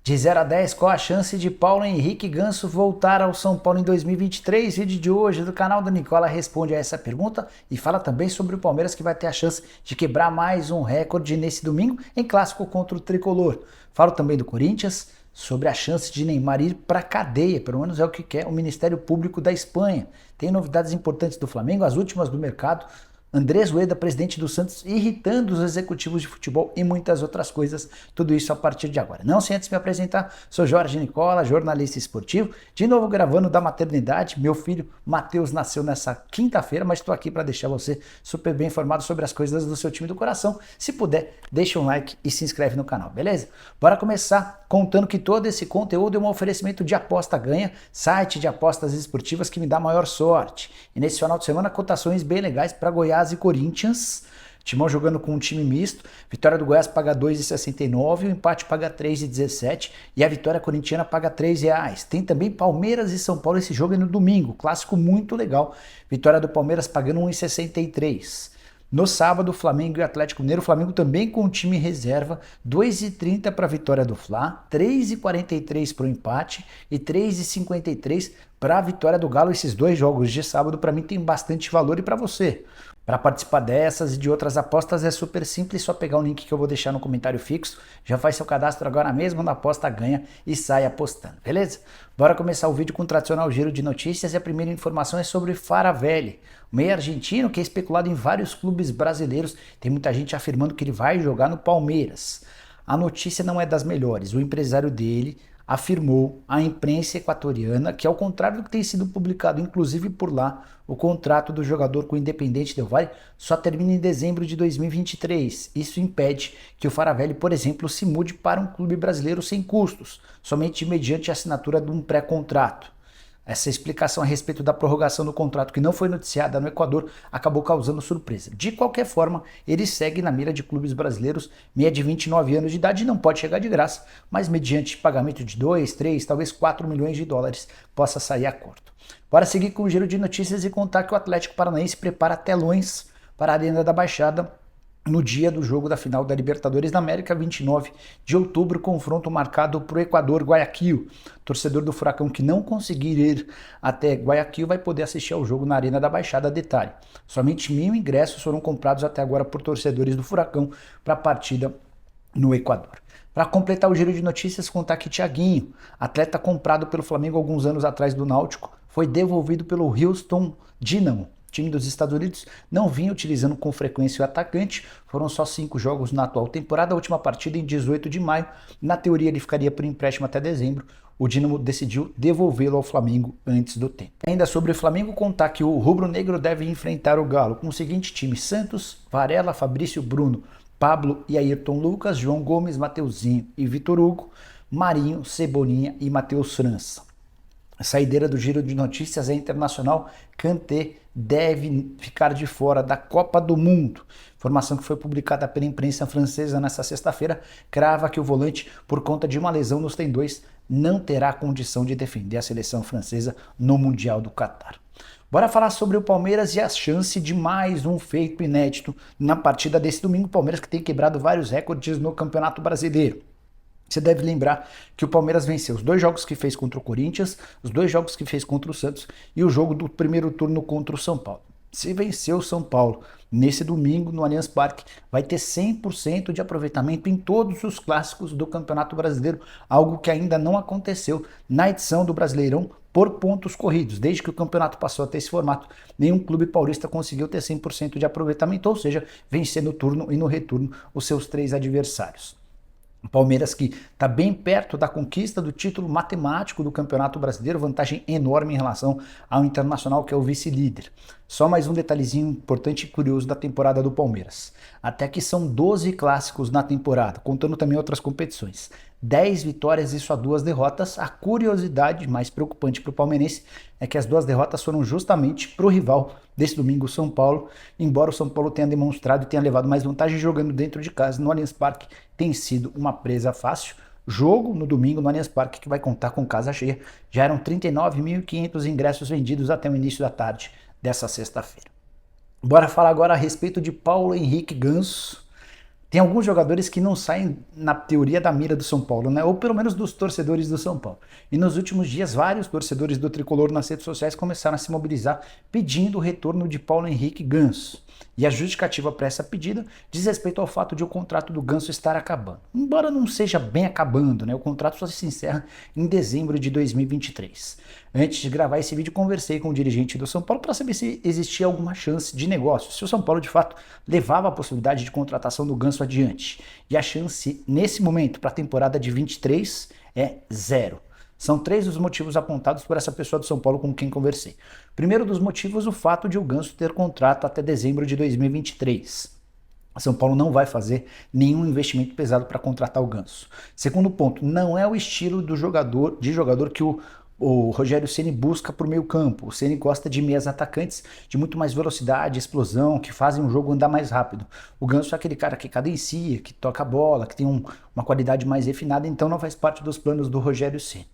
De 0 a 10, qual a chance de Paulo Henrique Ganso voltar ao São Paulo em 2023? Vídeo de hoje do canal do Nicola responde a essa pergunta e fala também sobre o Palmeiras que vai ter a chance de quebrar mais um recorde nesse domingo em clássico contra o Tricolor. Falo também do Corinthians, sobre a chance de Neymar ir para a cadeia, pelo menos é o que quer o Ministério Público da Espanha. Tem novidades importantes do Flamengo, as últimas do mercado. Andrés Rueda, presidente do Santos, irritando os executivos de futebol e muitas outras coisas. Tudo isso a partir de agora. Não sem antes me apresentar, sou Jorge Nicola, jornalista esportivo, de novo gravando da maternidade. Meu filho Matheus nasceu nessa quinta-feira, mas estou aqui para deixar você super bem informado sobre as coisas do seu time do coração. Se puder, deixa um like e se inscreve no canal, beleza? Bora começar contando que todo esse conteúdo é um oferecimento de Aposta Ganha, site de apostas esportivas que me dá maior sorte. E nesse final de semana, cotações bem legais para Goiás e Corinthians. Timão jogando com um time misto. Vitória do Goiás paga 2,69, o empate paga 3,17 e a vitória corintiana paga R$3. Tem também Palmeiras e São Paulo, esse jogo é no domingo, clássico muito legal. Vitória do Palmeiras pagando 1,63. No sábado, Flamengo e Atlético Mineiro, Flamengo também com o time reserva, 2,30 para a vitória do Fla, 3,43 para o empate e 3,53 para a vitória do Galo. Esses dois jogos de sábado para mim tem bastante valor e para você. Para participar dessas e de outras apostas é super simples, só pegar o link que eu vou deixar no comentário fixo, já faz seu cadastro agora mesmo na Aposta Ganha e sai apostando, beleza? Bora começar o vídeo com o tradicional giro de notícias e a primeira informação é sobre Faravelli, o meio argentino que é especulado em vários clubes brasileiros, tem muita gente afirmando que ele vai jogar no Palmeiras. A notícia não é das melhores, o empresário dele afirmou à imprensa equatoriana que, ao contrário do que tem sido publicado, inclusive por lá, o contrato do jogador com o Independiente Del Valle só termina em dezembro de 2023. Isso impede que o Faravelli, por exemplo, se mude para um clube brasileiro sem custos, somente mediante a assinatura de um pré-contrato. Essa explicação a respeito da prorrogação do contrato que não foi noticiada no Equador acabou causando surpresa. De qualquer forma, ele segue na mira de clubes brasileiros, meia de 29 anos de idade, não pode chegar de graça, mas mediante pagamento de 2, 3, talvez 4 milhões de dólares possa sair a acordo. Bora seguir com o giro de notícias e contar que o Atlético Paranaense prepara telões para a Arena da Baixada no dia do jogo da final da Libertadores da América, 29 de outubro, confronto marcado para o Equador, Guayaquil. Torcedor do Furacão que não conseguir ir até Guayaquil vai poder assistir ao jogo na Arena da Baixada. Detalhe, somente 1.000 ingressos foram comprados até agora por torcedores do Furacão para a partida no Equador. Para completar o giro de notícias, contar que Thiaguinho, atleta comprado pelo Flamengo alguns anos atrás do Náutico, foi devolvido pelo Houston Dynamo. O time dos Estados Unidos não vinha utilizando com frequência o atacante, foram só 5 jogos na atual temporada, a última partida em 18 de maio, na teoria ele ficaria por empréstimo até dezembro, o Dynamo decidiu devolvê-lo ao Flamengo antes do tempo. Ainda sobre o Flamengo, contar que o rubro-negro deve enfrentar o Galo com o seguinte time: Santos, Varela, Fabrício, Bruno, Pablo e Ayrton Lucas, João Gomes, Mateuzinho e Vitor Hugo, Marinho, Cebolinha e Matheus França. A saideira do giro de notícias é internacional. Kanté deve ficar de fora da Copa do Mundo. Informação que foi publicada pela imprensa francesa nesta sexta-feira crava que o volante, por conta de uma lesão nos tendões, não terá condição de defender a seleção francesa no Mundial do Catar. Bora falar sobre o Palmeiras e a chance de mais um feito inédito na partida desse domingo. O Palmeiras que tem quebrado vários recordes no Campeonato Brasileiro. Você deve lembrar que o Palmeiras venceu os 2 jogos que fez contra o Corinthians, os 2 jogos que fez contra o Santos e o jogo do primeiro turno contra o São Paulo. Se vencer o São Paulo nesse domingo no Allianz Parque, vai ter 100% de aproveitamento em todos os clássicos do Campeonato Brasileiro, algo que ainda não aconteceu na edição do Brasileirão por pontos corridos. Desde que o campeonato passou a ter esse formato, nenhum clube paulista conseguiu ter 100% de aproveitamento, ou seja, vencer no turno e no retorno os seus 3 adversários. O Palmeiras que está bem perto da conquista do título matemático do Campeonato Brasileiro, vantagem enorme em relação ao Internacional, que é o vice-líder. Só mais um detalhezinho importante e curioso da temporada do Palmeiras. Até que são 12 clássicos na temporada, contando também outras competições. 10 vitórias e só 2 derrotas. A curiosidade mais preocupante para o palmeirense é que as 2 derrotas foram justamente para o rival desse domingo, o São Paulo. Embora o São Paulo tenha demonstrado e tenha levado mais vantagem jogando dentro de casa no Allianz Parque, tem sido uma presa fácil. Jogo no domingo no Allianz Parque que vai contar com casa cheia. Já eram 39.500 ingressos vendidos até o início da tarde dessa sexta-feira. Bora falar agora a respeito de Paulo Henrique Ganso. Tem alguns jogadores que não saem na teoria da mira do São Paulo, né? Ou pelo menos dos torcedores do São Paulo. E nos últimos dias, vários torcedores do Tricolor nas redes sociais começaram a se mobilizar pedindo o retorno de Paulo Henrique Ganso. E a justificativa para essa pedida diz respeito ao fato de o contrato do Ganso estar acabando. Embora não seja bem acabando, né? O contrato só se encerra em dezembro de 2023. Antes de gravar esse vídeo, conversei com o dirigente do São Paulo para saber se existia alguma chance de negócio, se o São Paulo de fato levava a possibilidade de contratação do Ganso adiante. E a chance nesse momento para a temporada de 23 é zero. São 3 os motivos apontados por essa pessoa do São Paulo com quem conversei. Primeiro dos motivos, o fato de o Ganso ter contrato até dezembro de 2023. São Paulo não vai fazer nenhum investimento pesado para contratar o Ganso. Segundo ponto, não é o estilo do jogador que o Rogério Ceni busca por meio campo. O Ceni gosta de meias atacantes de muito mais velocidade, explosão, que fazem o jogo andar mais rápido. O Ganso é aquele cara que cadencia, que toca a bola, que tem uma qualidade mais refinada, então não faz parte dos planos do Rogério Ceni.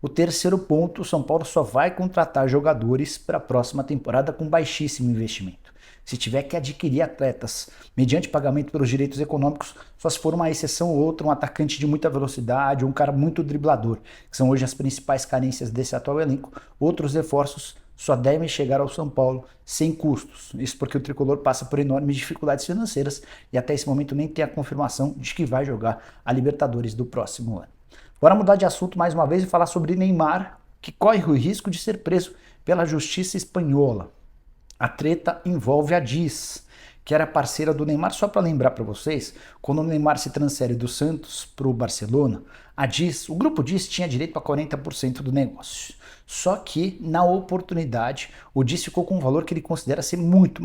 O terceiro ponto, o São Paulo só vai contratar jogadores para a próxima temporada com baixíssimo investimento. Se tiver que adquirir atletas mediante pagamento pelos direitos econômicos, só se for uma exceção ou outra, um atacante de muita velocidade ou um cara muito driblador, que são hoje as principais carências desse atual elenco. Outros reforços só devem chegar ao São Paulo sem custos. Isso porque o Tricolor passa por enormes dificuldades financeiras e até esse momento nem tem a confirmação de que vai jogar a Libertadores do próximo ano. Bora mudar de assunto mais uma vez e falar sobre Neymar, que corre o risco de ser preso pela justiça espanhola. A treta envolve a DIS, que era parceira do Neymar. Só para lembrar para vocês, quando o Neymar se transfere do Santos para o Barcelona, a DIS, o grupo DIS tinha direito a 40% do negócio. Só que, na oportunidade, o DIS ficou com um valor que ele considera ser muito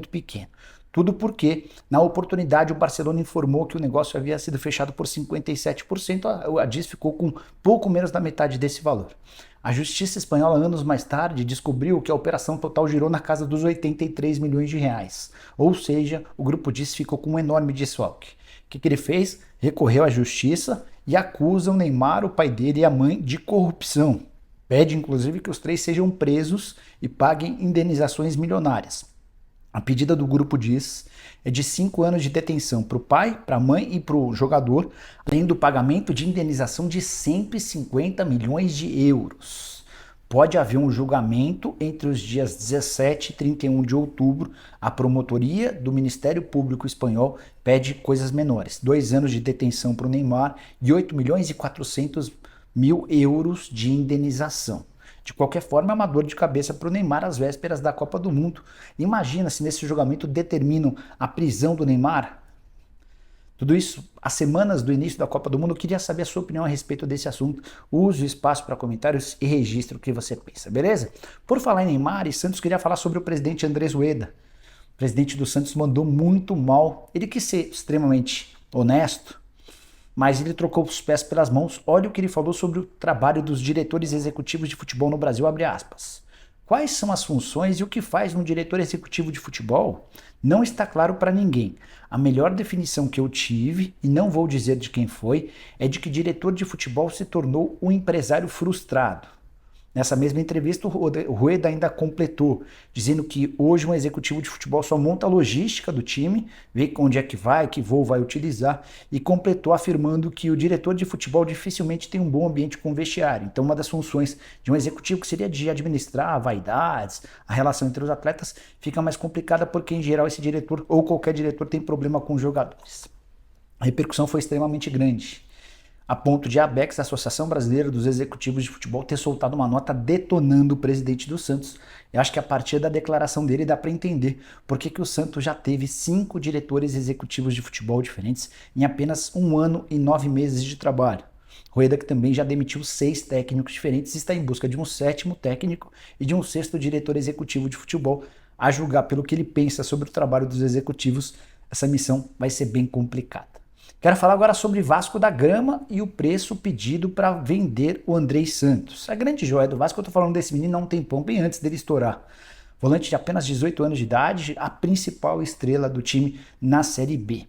pequeno. Tudo porque, na oportunidade, o Barcelona informou que o negócio havia sido fechado por 57%, a DIS ficou com pouco menos da metade desse valor. A justiça espanhola, anos mais tarde, descobriu que a operação total girou na casa dos 83 milhões de reais. Ou seja, o grupo DIS ficou com um enorme desfalque. O que ele fez? Recorreu à justiça e acusa o Neymar, o pai dele e a mãe de corrupção. Pede, inclusive, que os 3 sejam presos e paguem indenizações milionárias. A pedida do grupo DIS é de 5 anos de detenção para o pai, para a mãe e para o jogador, além do pagamento de indenização de 150 milhões de euros. Pode haver um julgamento entre os dias 17 e 31 de outubro. A promotoria do Ministério Público Espanhol pede coisas menores. 2 anos de detenção para o Neymar e 8 milhões e 400 mil euros de indenização. De qualquer forma, é uma dor de cabeça para o Neymar às vésperas da Copa do Mundo. Imagina se nesse julgamento determinam a prisão do Neymar. Tudo isso às semanas do início da Copa do Mundo. Eu queria saber a sua opinião a respeito desse assunto. Use o espaço para comentários e registre o que você pensa, beleza? Por falar em Neymar e Santos, queria falar sobre o presidente Andrés Rueda. O presidente do Santos mandou muito mal. Ele quis ser extremamente honesto, mas ele trocou os pés pelas mãos. Olha o que ele falou sobre o trabalho dos diretores executivos de futebol no Brasil, abre aspas. Quais são as funções e o que faz um diretor executivo de futebol? Não está claro para ninguém. A melhor definição que eu tive, e não vou dizer de quem foi, é de que diretor de futebol se tornou um empresário frustrado. Nessa mesma entrevista, o Rueda ainda completou, dizendo que hoje um executivo de futebol só monta a logística do time, vê onde é que vai, que voo vai utilizar, e completou afirmando que o diretor de futebol dificilmente tem um bom ambiente com o vestiário. Então, uma das funções de um executivo, que seria de administrar vaidades, a relação entre os atletas, fica mais complicada porque, em geral, esse diretor ou qualquer diretor tem problema com os jogadores. A repercussão foi extremamente grande, a ponto de a ABEX, a Associação Brasileira dos Executivos de Futebol, ter soltado uma nota detonando o presidente do Santos. Eu acho que a partir da declaração dele dá para entender por que o Santos já teve 5 diretores executivos de futebol diferentes em apenas 1 ano e 9 meses de trabalho. Rueda, que também já demitiu 6 técnicos diferentes, está em busca de um 7º técnico e de um 6º diretor executivo de futebol. A julgar pelo que ele pensa sobre o trabalho dos executivos, essa missão vai ser bem complicada. Quero falar agora sobre Vasco da Gama e o preço pedido para vender o Andrés Santos. A grande joia do Vasco, eu estou falando desse menino há um tempão, bem antes dele estourar. Volante de apenas 18 anos de idade, a principal estrela do time na Série B.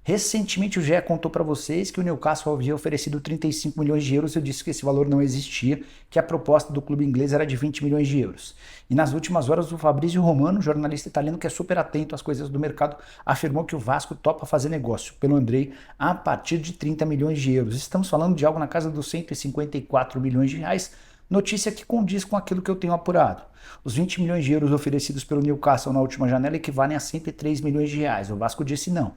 Recentemente o GE contou para vocês que o Newcastle havia oferecido 35 milhões de euros. Eu disse que esse valor não existia, que a proposta do clube inglês era de 20 milhões de euros. E nas últimas horas o Fabrizio Romano, jornalista italiano que é super atento às coisas do mercado, afirmou que o Vasco topa fazer negócio pelo Andrei a partir de 30 milhões de euros. Estamos falando de algo na casa dos 154 milhões de reais, notícia que condiz com aquilo que eu tenho apurado. Os 20 milhões de euros oferecidos pelo Newcastle na última janela equivalem a 103 milhões de reais. O Vasco disse não.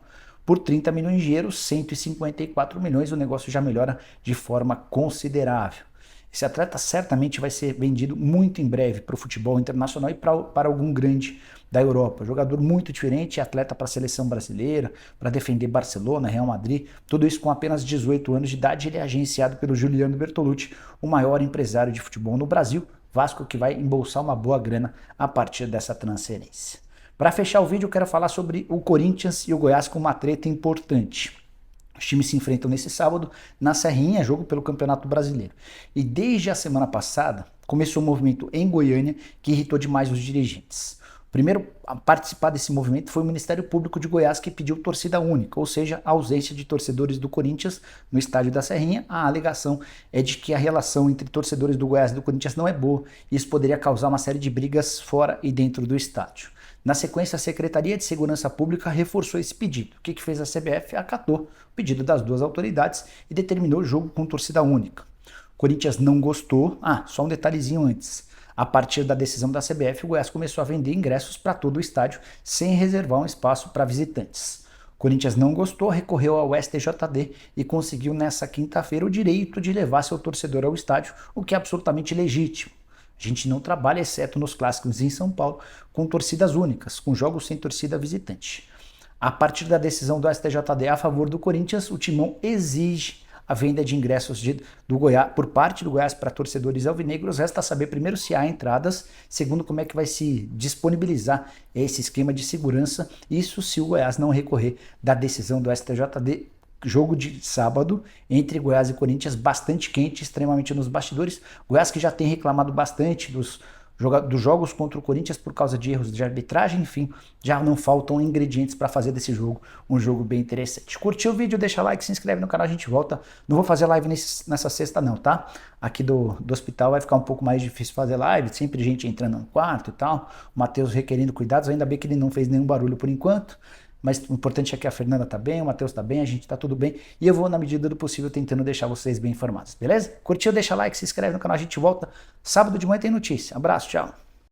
Por 30 milhões de euros, 154 milhões, o negócio já melhora de forma considerável. Esse atleta certamente vai ser vendido muito em breve para o futebol internacional e para algum grande da Europa. Jogador muito diferente, atleta para a seleção brasileira, para defender Barcelona, Real Madrid, tudo isso com apenas 18 anos de idade. Ele é agenciado pelo Giuliano Bertolucci, o maior empresário de futebol no Brasil. Vasco que vai embolsar uma boa grana a partir dessa transferência. Para fechar o vídeo, eu quero falar sobre o Corinthians e o Goiás com uma treta importante. Os times se enfrentam nesse sábado na Serrinha, jogo pelo Campeonato Brasileiro. E desde a semana passada, começou um movimento em Goiânia que irritou demais os dirigentes. O primeiro a participar desse movimento foi o Ministério Público de Goiás, que pediu torcida única, ou seja, a ausência de torcedores do Corinthians no estádio da Serrinha. A alegação é de que a relação entre torcedores do Goiás e do Corinthians não é boa, e isso poderia causar uma série de brigas fora e dentro do estádio. Na sequência, a Secretaria de Segurança Pública reforçou esse pedido. O que fez a CBF? Acatou o pedido das duas autoridades e determinou o jogo com torcida única. O Corinthians não gostou. Só um detalhezinho antes. A partir da decisão da CBF, o Goiás começou a vender ingressos para todo o estádio, sem reservar um espaço para visitantes. O Corinthians não gostou, recorreu ao STJD e conseguiu nessa quinta-feira o direito de levar seu torcedor ao estádio, o que é absolutamente legítimo. A gente não trabalha, exceto nos clássicos em São Paulo, com torcidas únicas, com jogos sem torcida visitante. A partir da decisão do STJD a favor do Corinthians, o Timão exige a venda de ingressos do Goiás, por parte do Goiás para torcedores alvinegros. Resta saber primeiro se há entradas, segundo como é que vai se disponibilizar esse esquema de segurança, isso se o Goiás não recorrer da decisão do STJD. Jogo de sábado entre Goiás e Corinthians bastante quente, extremamente nos bastidores. Goiás que já tem reclamado bastante dos jogos contra o Corinthians por causa de erros de arbitragem, enfim, já não faltam ingredientes para fazer desse jogo um jogo bem interessante. Curtiu o vídeo? Deixa like, se inscreve no canal, a gente volta. Não vou fazer live nessa sexta não, tá? Aqui do hospital vai ficar um pouco mais difícil fazer live, sempre gente entrando no quarto e tal, o Matheus requerendo cuidados, ainda bem que ele não fez nenhum barulho por enquanto. Mas o importante é que a Fernanda tá bem, o Matheus tá bem, a gente tá tudo bem. E eu vou, na medida do possível, tentando deixar vocês bem informados, beleza? Curtiu? Deixa like, se inscreve no canal, a gente volta. Sábado de manhã tem notícia. Abraço, tchau.